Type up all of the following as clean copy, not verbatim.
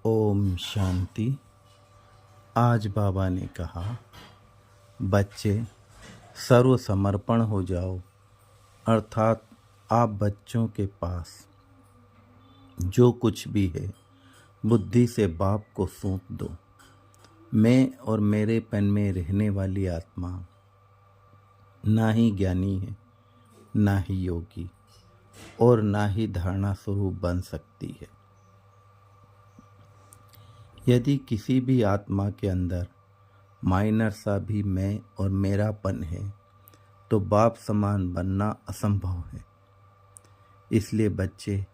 ओम शांति। आज बाबा ने कहा, बच्चे सर्व समर्पण हो जाओ, अर्थात आप बच्चों के पास जो कुछ भी है बुद्धि से बाप को सौंप दो। मैं और मेरेपन में रहने वाली आत्मा ना ही ज्ञानी है, ना ही योगी और ना ही धारणा स्वरूप बन सकती है। यदि किसी भी आत्मा के अंदर माइनर सा भी मैं और मेरापन है तो बाप समान बनना असंभव है। इसलिए बच्चे,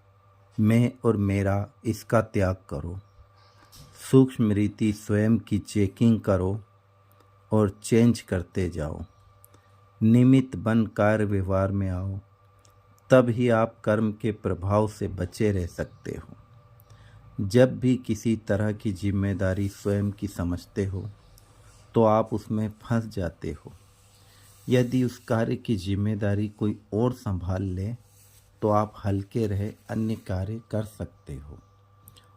मैं और मेरा इसका त्याग करो। सूक्ष्म रीति स्वयं की चेकिंग करो और चेंज करते जाओ। निमित्त बन कार्य व्यवहार में आओ, तब ही आप कर्म के प्रभाव से बचे रह सकते हो। जब भी किसी तरह की जिम्मेदारी स्वयं की समझते हो तो आप उसमें फंस जाते हो। यदि उस कार्य की जिम्मेदारी कोई और संभाल ले तो आप हल्के रहे अन्य कार्य कर सकते हो।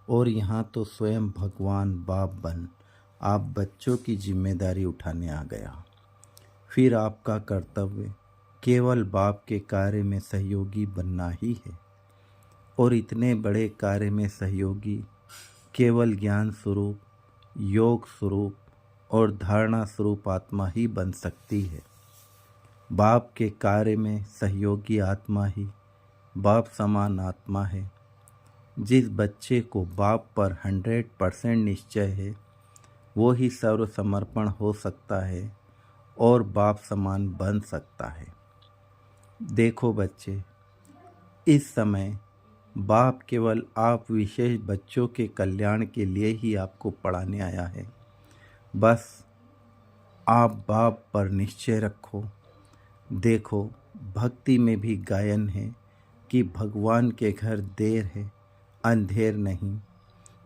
और यहाँ तो स्वयं भगवान बाप बन आप बच्चों की जिम्मेदारी उठाने आ गया। फिर आपका कर्तव्य केवल बाप के कार्य में सहयोगी बनना ही है। और इतने बड़े कार्य में सहयोगी केवल ज्ञान स्वरूप, योग स्वरूप और धारणा स्वरूप आत्मा ही बन सकती है। बाप के कार्य में सहयोगी आत्मा ही बाप समान आत्मा है। जिस बच्चे को बाप पर 100% निश्चय है वो ही सर्व समर्पण हो सकता है और बाप समान बन सकता है। देखो बच्चे, इस समय बाप केवल आप विशेष बच्चों के कल्याण के लिए ही आपको पढ़ाने आया है। बस आप बाप पर निश्चय रखो। देखो, भक्ति में भी गायन है कि भगवान के घर देर है, अंधेर नहीं।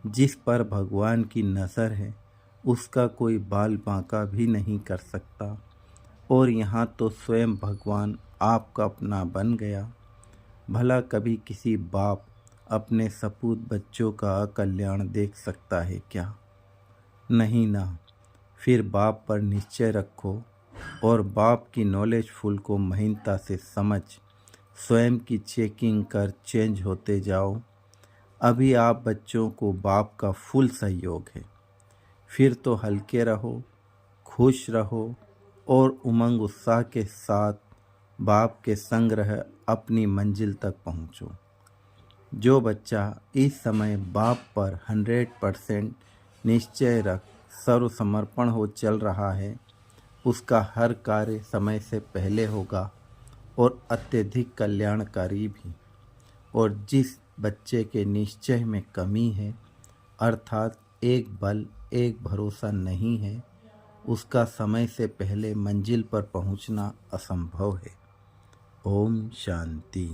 जिस पर भगवान की नज़र है उसका कोई बाल बांका भी नहीं कर सकता। और यहाँ तो स्वयं भगवान आपका अपना बन गया। भला कभी किसी बाप अपने सपूत बच्चों का कल्याण देख सकता है क्या? नहीं ना। फिर बाप पर निश्चय रखो और बाप की नॉलेजफुल को महीनता से समझ स्वयं की चेकिंग कर चेंज होते जाओ। अभी आप बच्चों को बाप का फुल सहयोग है। फिर तो हल्के रहो, खुश रहो और उमंग उत्साह के साथ बाप के संग रह अपनी मंजिल तक पहुँचो। जो बच्चा इस समय बाप पर 100% निश्चय रख सर्व समर्पण हो चल रहा है, उसका हर कार्य समय से पहले होगा और अत्यधिक कल्याणकारी भी। और जिस बच्चे के निश्चय में कमी है, अर्थात एक बल एक भरोसा नहीं है, उसका समय से पहले मंजिल पर पहुंचना असंभव है। ओम शांति।